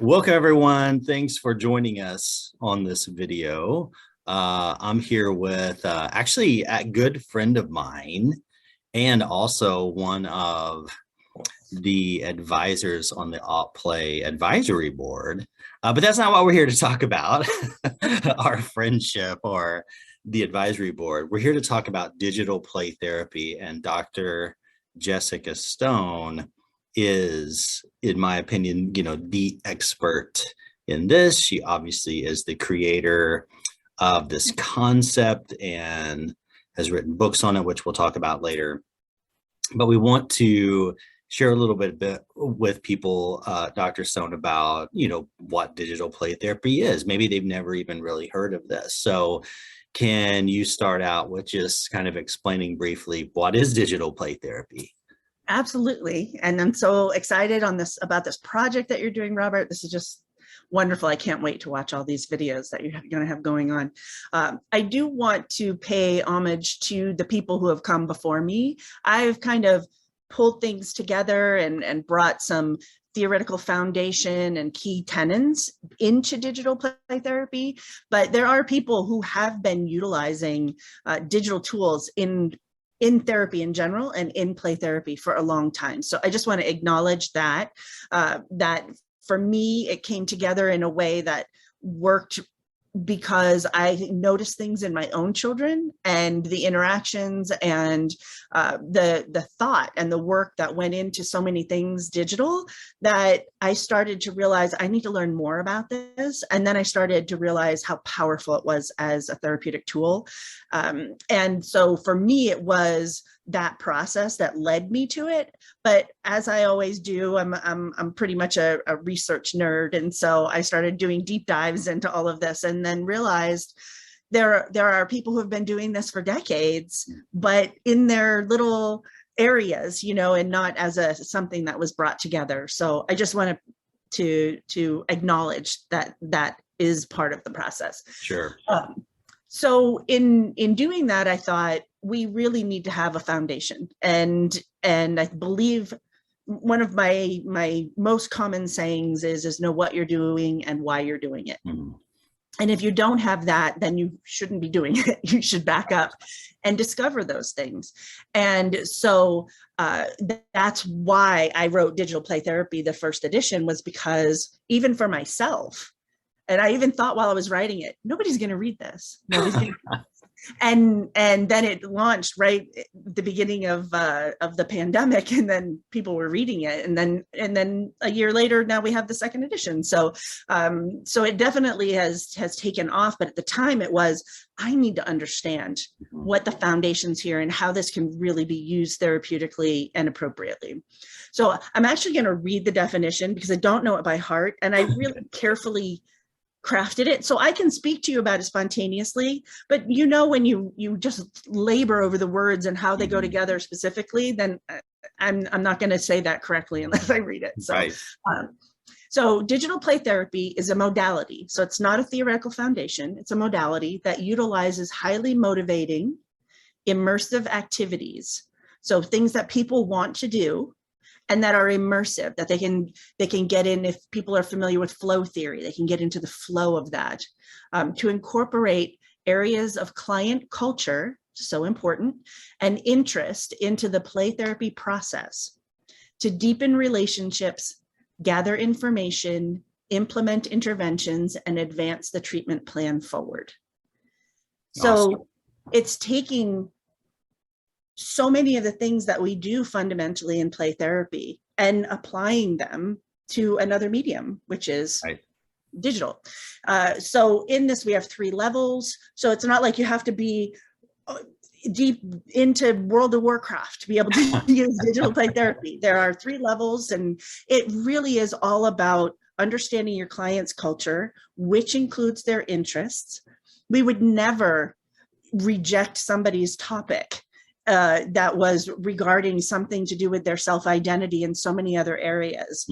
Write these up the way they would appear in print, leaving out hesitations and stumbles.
Welcome, everyone. Thanks for joining us on this video. I'm here with actually a good friend of mine and also one of the advisors on the AutPlay advisory board. But that's not what we're here to talk about, our friendship or the advisory board. We're here to talk about digital play therapy, and Dr. Jessica Stone is, in my opinion, the expert in this. She obviously is the creator of this concept and has written books on it, which we'll talk about later. But we want to share a little bit with people, Dr. Stone, about, what digital play therapy is. Maybe they've never even really heard of this. So can you start out with just kind of explaining briefly what is digital play therapy? Absolutely. And I'm so excited about this project that you're doing, Robert. This is just wonderful. I can't wait to watch all these videos that you're going to have going on. I do want to pay homage to the people who have come before me. I've kind of pulled things together and brought some theoretical foundation and key tenets into digital play therapy, but there are people who have been utilizing digital tools in therapy in general and in play therapy for a long time. So I just want to acknowledge that, that for me, it came together in a way that worked because I noticed things in my own children and the interactions and the thought and the work that went into so many things digital, that I started to realize I need to learn more about this. And then I started to realize how powerful it was as a therapeutic tool. And so for me, it was that process that led me to it. But as I always do, I'm pretty much a research nerd. And so I started doing deep dives into all of this and then realized there are people who have been doing this for decades, but in their little areas, and not as something that was brought together. So I just wanted to acknowledge that is part of the process. Sure. So in doing that, I thought we really need to have a foundation. And I believe one of my most common sayings is know what you're doing and why you're doing it. Mm-hmm. And if you don't have that, then you shouldn't be doing it. You should back up and discover those things. And so that's why I wrote Digital Play Therapy, the first edition, was because even for myself, and I even thought while I was writing it, nobody's going to read this. Nobody's going to. And then it launched right at the beginning of the pandemic, and then people were reading it, and then a year later, now we have the second edition. So it definitely has taken off. But at the time, it was, I need to understand what the foundation's here and how this can really be used therapeutically and appropriately. So I'm actually going to read the definition because I don't know it by heart, and I really carefully crafted it so I can speak to you about it spontaneously. But when you just labor over the words and how they go together specifically, then I'm not going to say that correctly unless I read it. So, right. So digital play therapy is a modality. So it's not a theoretical foundation. It's a modality that utilizes highly motivating, immersive activities. So things that people want to do and that are immersive, that they can get in. If people are familiar with flow theory, they can get into the flow of that, to incorporate areas of client culture, so important, and interest into the play therapy process, to deepen relationships, gather information, implement interventions, and advance the treatment plan forward. Awesome. So it's taking so many of the things that we do fundamentally in play therapy and applying them to another medium, which is right. Digital. So in this, we have 3 levels. So it's not like you have to be deep into World of Warcraft to be able to use digital play therapy. There are 3 levels, and it really is all about understanding your client's culture, which includes their interests. We would never reject somebody's topic that was regarding something to do with their self-identity in so many other areas.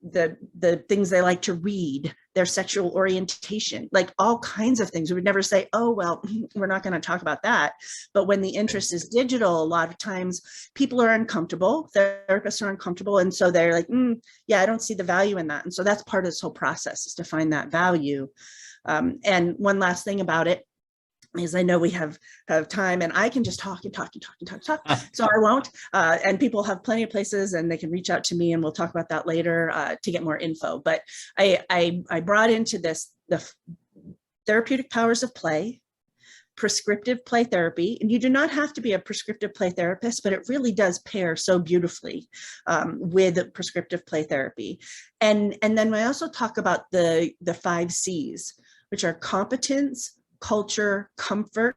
The things they like to read, their sexual orientation, like all kinds of things. We would never say, oh, well, we're not going to talk about that. But when the interest is digital, a lot of times people are uncomfortable, therapists are uncomfortable. And so they're like, yeah, I don't see the value in that. And so that's part of this whole process, is to find that value. And one last thing about it is, I know we have time and I can just talk and talk and talk and talk and talk. So I won't. And people have plenty of places and they can reach out to me, and we'll talk about that later to get more info. But I brought into this the therapeutic powers of play, prescriptive play therapy. And you do not have to be a prescriptive play therapist, but it really does pair so beautifully with prescriptive play therapy. And then I also talk about the 5 C's, which are competence, culture, comfort,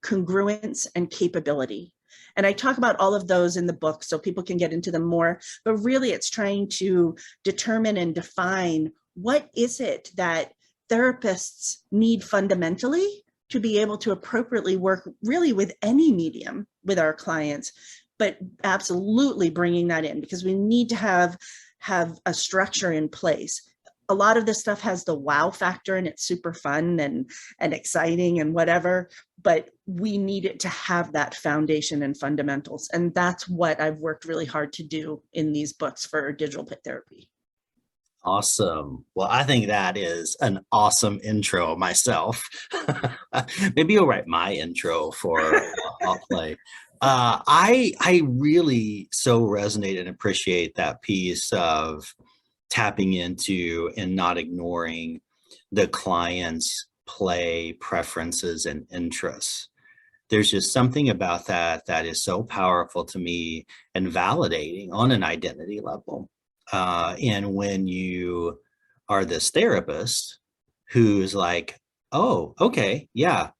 congruence, and capability. And I talk about all of those in the book so people can get into them more, but really it's trying to determine and define what is it that therapists need fundamentally to be able to appropriately work really with any medium with our clients, but absolutely bringing that in, because we need to have a structure in place. A lot of this stuff has the wow factor and it's super fun and exciting and whatever, but we need it to have that foundation and fundamentals. And that's what I've worked really hard to do in these books for digital play therapy. Awesome. Well, I think that is an awesome intro myself. Maybe you'll write my intro for AutPlay. I really so resonate and appreciate that piece of tapping into and not ignoring the client's play preferences and interests. There's just something about that is so powerful to me and validating on an identity level. And when you are this therapist who's like, oh, okay, yeah,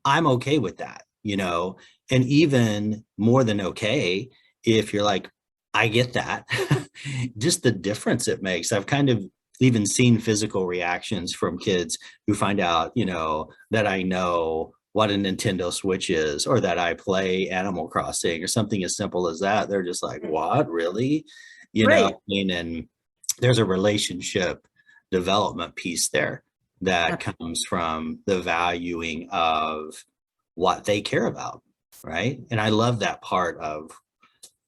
I'm okay with that, and even more than okay, if you're like, I get that, just the difference it makes. I've kind of even seen physical reactions from kids who find out, that I know what a Nintendo Switch is, or that I play Animal Crossing or something as simple as that. They're just like, what, really? Right. And there's a relationship development piece there that comes from the valuing of what they care about, right? And I love that part of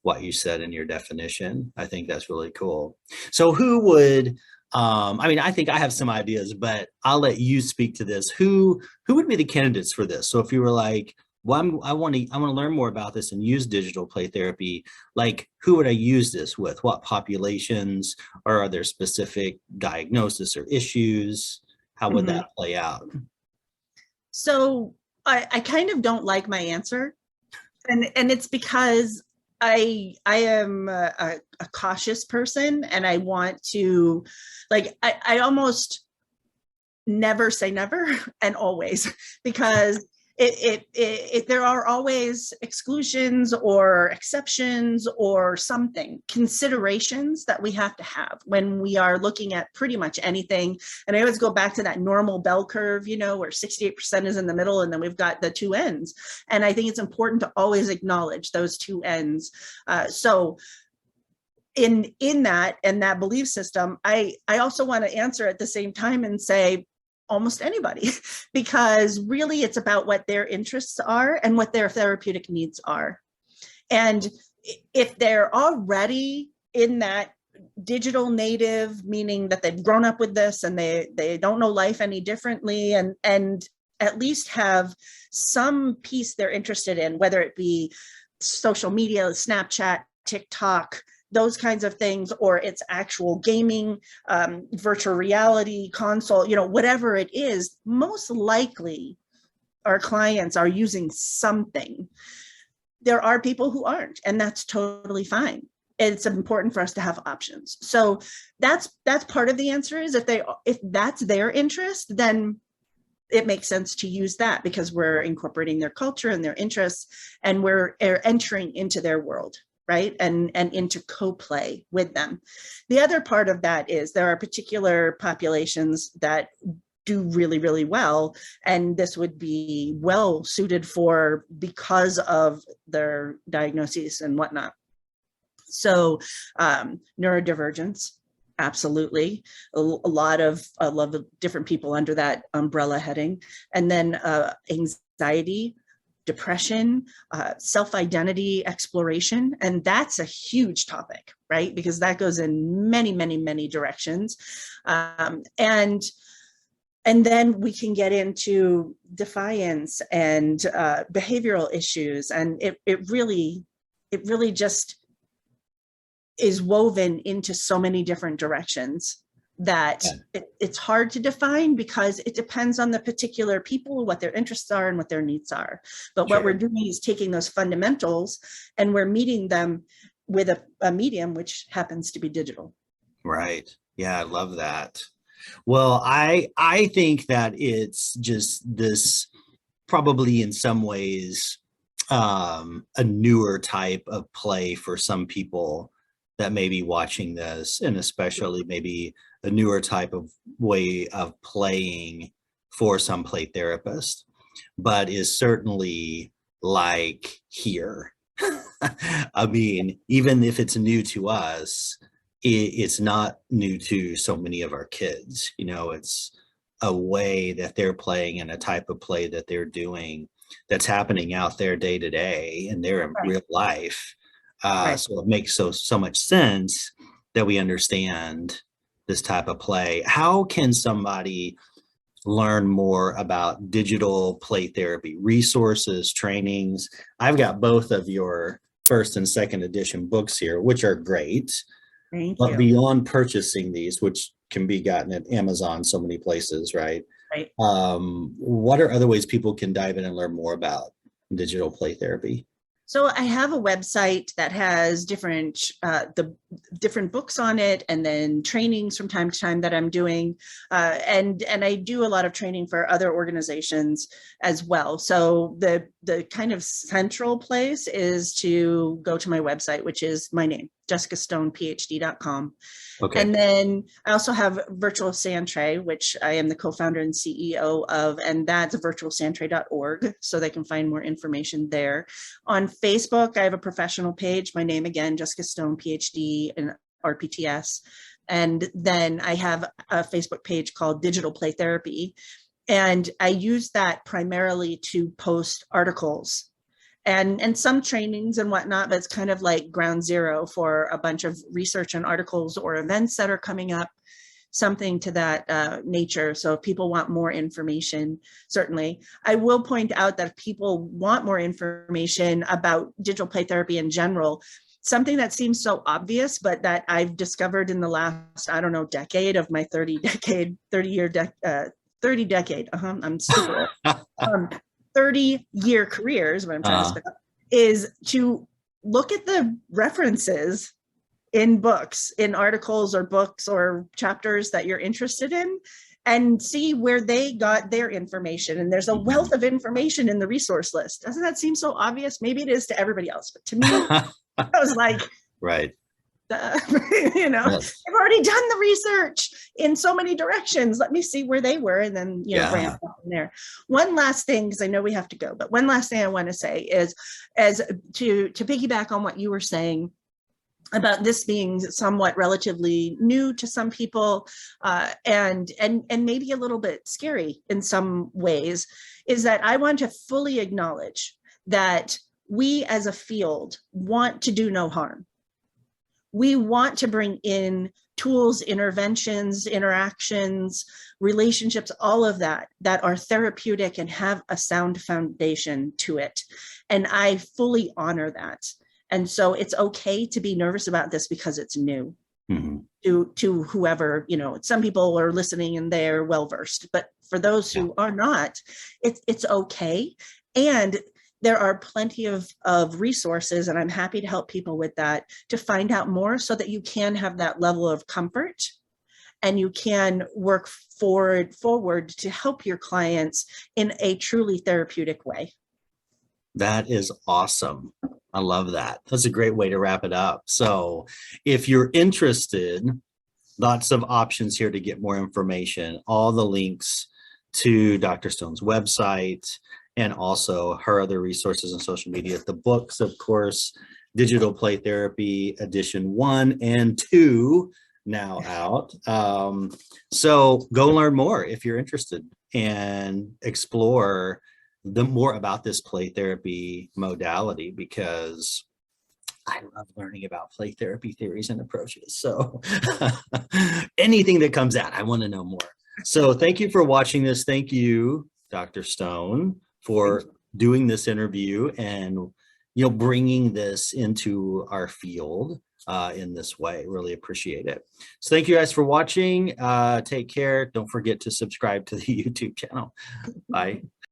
what you said in your definition. I think that's really cool. So who would, I think I have some ideas, but I'll let you speak to this. Who would be the candidates for this? So if you were like, well, I want to learn more about this and use digital play therapy, like who would I use this with? What populations? Or are there specific diagnosis or issues? How would that play out? So I kind of don't like my answer. And it's because I am a cautious person, and I want to, I almost never say never and always, because there are always exclusions or exceptions or considerations that we have to have when we are looking at pretty much anything. And I always go back to that normal bell curve, where 68% is in the middle, and then we've got the 2 ends. And I think it's important to always acknowledge those 2 ends. So in that and that belief system, I also want to answer at the same time and say, almost anybody, because really it's about what their interests are and what their therapeutic needs are. And if they're already in that digital native, meaning that they've grown up with this and they don't know life any differently, and at least have some piece they're interested in, whether it be social media, Snapchat, TikTok, those kinds of things, or it's actual gaming, virtual reality, console, whatever it is, most likely our clients are using something. There are people who aren't, and that's totally fine. It's important for us to have options. So that's part of the answer, is if that's their interest, then it makes sense to use that, because we're incorporating their culture and their interests, and we're entering into their world, right? And into co-play with them. The other part of that is there are particular populations that do really, really well. And this would be well suited for because of their diagnoses and whatnot. So neurodivergence, absolutely. A lot of different people under that umbrella heading. And then anxiety, depression, self-identity exploration. And that's a huge topic, right? Because that goes in many, many, many directions. And then we can get into defiance and behavioral issues. And it really just is woven into so many different directions that it's hard to define, because it depends on the particular people, what their interests are and what their needs are. But what we're doing is taking those fundamentals and we're meeting them with a medium, which happens to be digital. Right. Yeah, I love that. Well, I think that it's just this, probably in some ways, a newer type of play for some people that may be watching this, and especially maybe a newer type of way of playing for some play therapists, but is certainly like here. I mean, even if it's new to us, it's not new to so many of our kids. You know, it's a way that they're playing and a type of play that they're doing that's happening out there day to day in their real life. So it makes so much sense that we understand this type of play. How can somebody learn more about digital play therapy resources, trainings? I've got both of your first and second edition books here, which are great. But beyond purchasing these, which can be gotten at Amazon, so many places, right? Right. What are other ways people can dive in and learn more about digital play therapy? So I have a website that has different books on it, and then trainings from time to time that I'm doing, and I do a lot of training for other organizations as well. So the kind of central place is to go to my website, which is my name, jessicastonephd.com. Okay. And then I also have Virtual Santray, which I am the co-founder and CEO of, and that's virtualsantray.org, so they can find more information there. On Facebook, I have a professional page, my name again, Jessica Stone, PhD in RPTS. And then I have a Facebook page called Digital Play Therapy. And I use that primarily to post articles and some trainings and whatnot, but it's kind of like ground zero for a bunch of research and articles or events that are coming up, something to that nature. So if people want more information, certainly. I will point out that if people want more information about digital play therapy in general, something that seems so obvious, but that I've discovered in the last, I don't know, decade of my 30 decade, I'm super old. 30-year careers, what I'm trying to spit up, is to look at the references in books, in articles or books or chapters that you're interested in, and see where they got their information. And there's a wealth of information in the resource list. Doesn't that seem so obvious? Maybe it is to everybody else, but to me, I was like, right. You know, I've already done the research in so many directions. Let me see where they were, and then, you know, ramp up from there. One last thing, because I know we have to go, but one last thing I want to say is, as to piggyback on what you were saying about this being somewhat relatively new to some people, and maybe a little bit scary in some ways, is that I want to fully acknowledge that we as a field want to do no harm. We want to bring in tools, interventions, interactions, relationships, all of that are therapeutic and have a sound foundation to it. And I fully honor that. And so it's okay to be nervous about this because it's new to whoever, you know. Some people are listening and they're well-versed, but for those who are not, it's okay. And there are plenty of resources, and I'm happy to help people with that, to find out more so that you can have that level of comfort and you can work forward to help your clients in a truly therapeutic way. That is awesome. I love that. That's a great way to wrap it up. So if you're interested, lots of options here to get more information. All the links to Dr. Stone's website and also her other resources on social media. The books, of course, Digital Play Therapy Edition 1 and 2 now out. So go learn more if you're interested and explore more about this play therapy modality, because I love learning about play therapy theories and approaches. So anything that comes out, I want to know more. So thank you for watching this. Thank you, Dr. Stone, for doing this interview and bringing this into our field in this way. Really appreciate it. So thank you guys for watching. Take care. Don't forget to subscribe to the YouTube channel. Bye.